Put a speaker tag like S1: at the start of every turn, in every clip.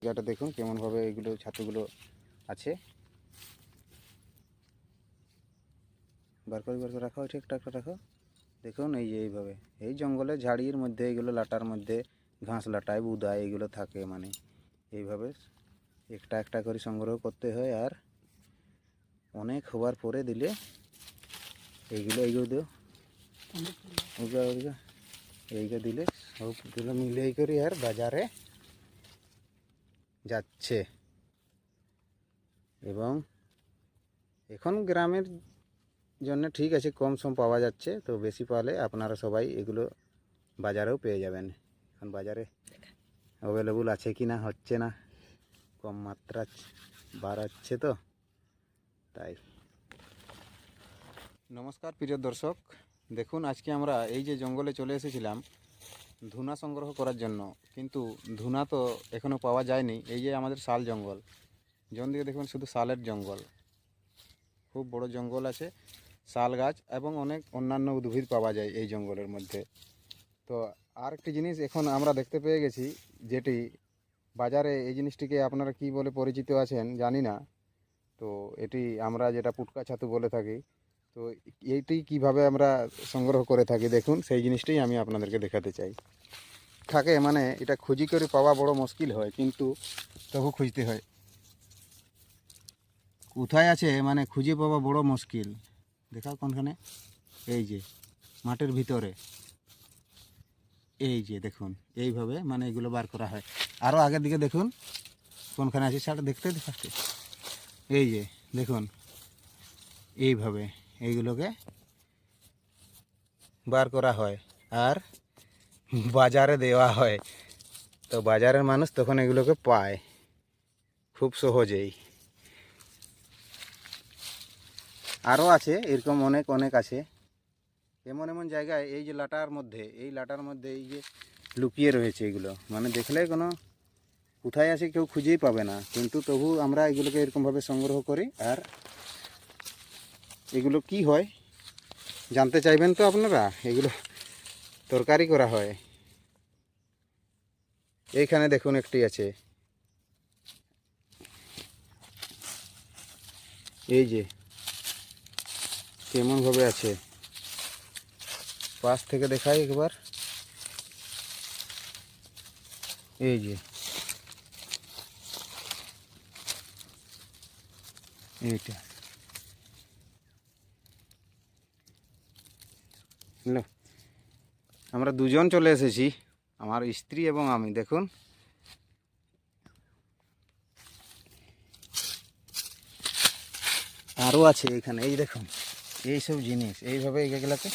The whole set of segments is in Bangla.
S1: জায়গাটা দেখুন কেমনভাবে এগুলো ছাতুগুলো আছে। বার করে রাখো, ঠিকঠাক রাখো। দেখুন এই যে এইভাবে এই জঙ্গলে ঝাড়ির মধ্যে এগুলো লাটার মধ্যে ঘাস লাটায় বুদায় এগুলো থাকে, মানে এইভাবে একটা একটা করে সংগ্রহ করতে হয়। আর অনেক হওয়ার পরে দিলে এইগুলো দিও এইগুলো দিলে সবগুলো মিলে করি আর বাজারে যাচ্ছে। এবং এখন গ্রামের জন্য ঠিক আছে, কম সম পাওয়া যাচ্ছে, তো বেশি পালে আপনারা সবাই এগুলো বাজারেও পেয়ে যাবেন। এখন বাজারে অ্যাভেলেবল আছে কি না হচ্ছে না, কম মাত্রা বাড়াচ্ছে, তো তাই। নমস্কার প্রিয় দর্শক, দেখুন আজকে আমরা এই যে জঙ্গলে চলে এসেছিলাম ধুনা সংগ্রহ করার জন্য, কিন্তু ধুনা তো এখনও পাওয়া যায়নি। এই যে আমাদের শাল জঙ্গল, জন দিকে দেখুন শুধু শালের জঙ্গল, খুব বড় জঙ্গল আছে, শাল গাছ এবং অনেক অন্যান্য উদ্ভিদ পাওয়া যায় এই জঙ্গলের মধ্যে। তো আর একটি জিনিস এখন আমরা দেখতে পেয়ে গেছি, যেটি বাজারে এই জিনিসটিকে আপনারা কি বলে পরিচিত আছেন জানি না, তো এটি আমরা যেটা পুটকা ছাতু বলে থাকি। তো এইটি কিভাবে আমরা সংগ্রহ করে থাকি দেখুন, সেই জিনিসটাই আমি আপনাদেরকে দেখাতে চাই। থাকে মানে এটা খুঁজি করে পাওয়া বড় মুশকিল হয়, কিন্তু তবু খুঁজতে হয়। কোথায় আছে মানে খুঁজে পাওয়া বড় মুশকিল। দেখাও কোনখানে, এই যে মাটির ভিতরে, এই যে দেখুন এইভাবে মানে এগুলো বার করা হয়। আরও আগের দিকে দেখুন কোনখানে আছে সেটা দেখতে ফার্স্টে, এই যে দেখুন এইভাবে এইগুলোকে বার করা হয় আর বাজারে দেওয়া হয়। তো বাজারের মানুষ তখন এগুলোকে পায় খুব সহজেই। আরও আছে এরকম অনেক অনেক আছে এমন এমন জায়গায়, এই যে লাটার মধ্যে এই যে লুকিয়ে রয়েছে এগুলো, মানে দেখলে কোনো কোথায় আছে কেউ খুঁজেই পাবে না, কিন্তু তবু আমরা এগুলোকে এরকমভাবে সংগ্রহ করি। আর এগুলো কি হয় জানতে চাইবেন তো আপনারা, এগুলো তরকারি করা হয়। এইখানে দেখুন একটি আছে, এই যে কেমনভাবে আছে, পাশ থেকে দেখাই একবার, এই যে এইটা হ্যালো, আমরা দুজন চলে এসেছি, আমার স্ত্রী এবং আমি। দেখুন আরও আছে এখানে, এই দেখুন এইসব জিনিস এইভাবে এগুলোকে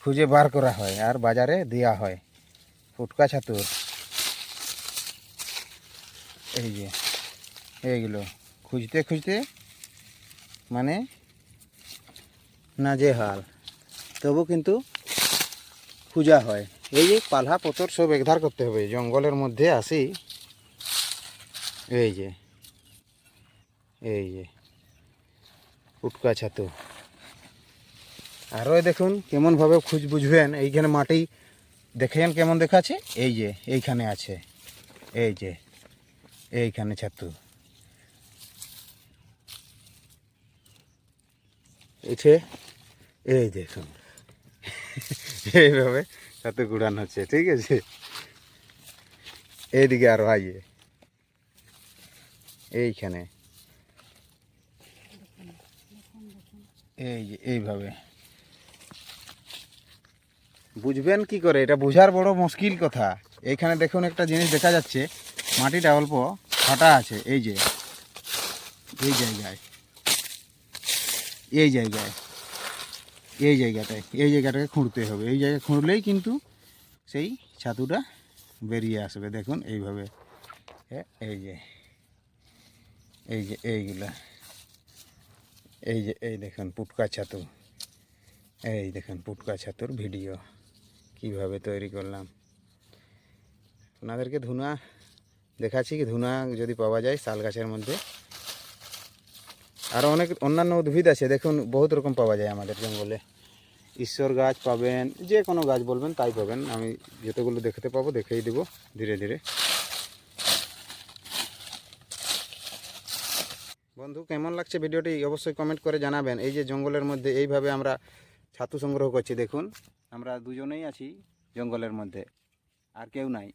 S1: খুঁজে বার করা হয় আর বাজারে দেওয়া হয়। ফুটকা ছাতুর এই যে এইগুলো খুঁজতে খুঁজতে মানে নাজেহাল, তবু কিন্তু খুঁজা হয়। এই যে পালা পতর সব একধার করতে হবে, জঙ্গলের মধ্যে আসি, এই যে ফুটকা ছাতু। আরও দেখুন কেমনভাবে বুঝবেন, এইখানে মাটি দেখেন কেমন দেখাচ্ছে, এই যে এইখানে আছে, এই যে এইখানে ছাতু, এই দেখুন এইভাবে ছাতু গুড়ানো হচ্ছে, ঠিক আছে। এইদিকে আরও আইয়ে এইখানে, এই যে এইভাবে বুঝবেন কি করে, এটা বোঝার বড় মুশকিল কথা। এইখানে দেখুন একটা জিনিস দেখা যাচ্ছে, মাটিটা অল্প ফাটা আছে, এই যে এই জায়গাটাকে খুঁড়তে হবে, এই জায়গায় খুঁড়লেই কিন্তু সেই ছাতুটা বেরিয়ে আসবে। দেখুন এইভাবে, এইগুলা, এই দেখুন পুটকা ছাতু, এই দেখুন পুটকা ছাতুর ভিডিও কিভাবে তৈরি করলাম। আপনাদেরকে ধুনা দেখাচ্ছি, কি ধুনা যদি পাওয়া যায় শাল গাছের মধ্যে। আরও অনেক অন্যান্য উদ্ভিদ আছে, দেখুন বহুত রকম পাওয়া যায় আমাদের জঙ্গলে। ঈশ্বর গাছ পাবেন, যে কোনো গাছ বলবেন তাই পাবেন। আমি যতগুলো দেখতে পাবো দেখেই দেবো ধীরে ধীরে। বন্ধু কেমন লাগছে ভিডিওটি অবশ্যই কমেন্ট করে জানাবেন। এই যে জঙ্গলের মধ্যে এইভাবে আমরা ছাতু সংগ্রহ করছি, দেখুন আমরা দুজনেই আছি জঙ্গলের মধ্যে, আর কেউ নাই।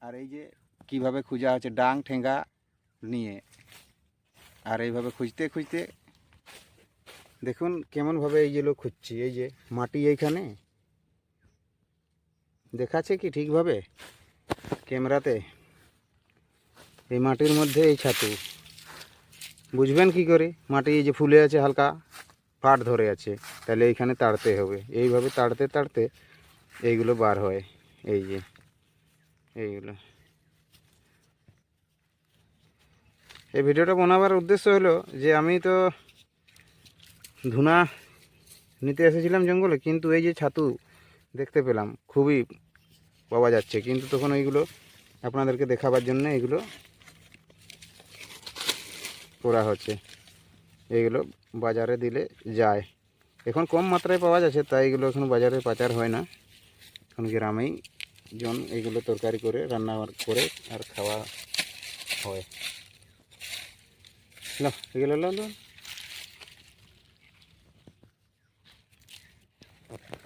S1: আর এই যে কিভাবে খোঁজা হচ্ছে ডাং ঠেঙ্গা নিয়ে, আর এইভাবে খুঁজতে খুঁজতে দেখুন কেমনভাবে এই যে লোক খুঁজছি। এই যে মাটি এইখানে দেখাচ্ছে কি ঠিকভাবে ক্যামেরাতে, এই মাটির মধ্যে এই ছাতু বুঝবেন কি করে? মাটি এই যে ফুলে আছে, হালকা ফাট ধরে আছে, তাহলে এইখানে তাড়তে হবে। এইভাবে তাড়তে তাড়তে এইগুলো বার হয়। এই যে এইগুলো, এই ভিডিওটা বানাবার উদ্দেশ্য হলো যে আমি তো ধুনা নিতে এসেছিলাম জঙ্গলে, কিন্তু এই যে ছাতু দেখতে পেলাম খুবই পাওয়া যাচ্ছে, কিন্তু তখন এইগুলো আপনাদেরকে দেখাবার জন্য এগুলো করা হচ্ছে। এইগুলো বাজারে দিলে যায়, এখন কম মাত্রায় পাওয়া যাচ্ছে, তাই এগুলো এখন বাজারে পাচার হয় না। এখন গ্রামেই জন এইগুলো তরকারি করে রান্না করে আর খাওয়া হয়। এগুলো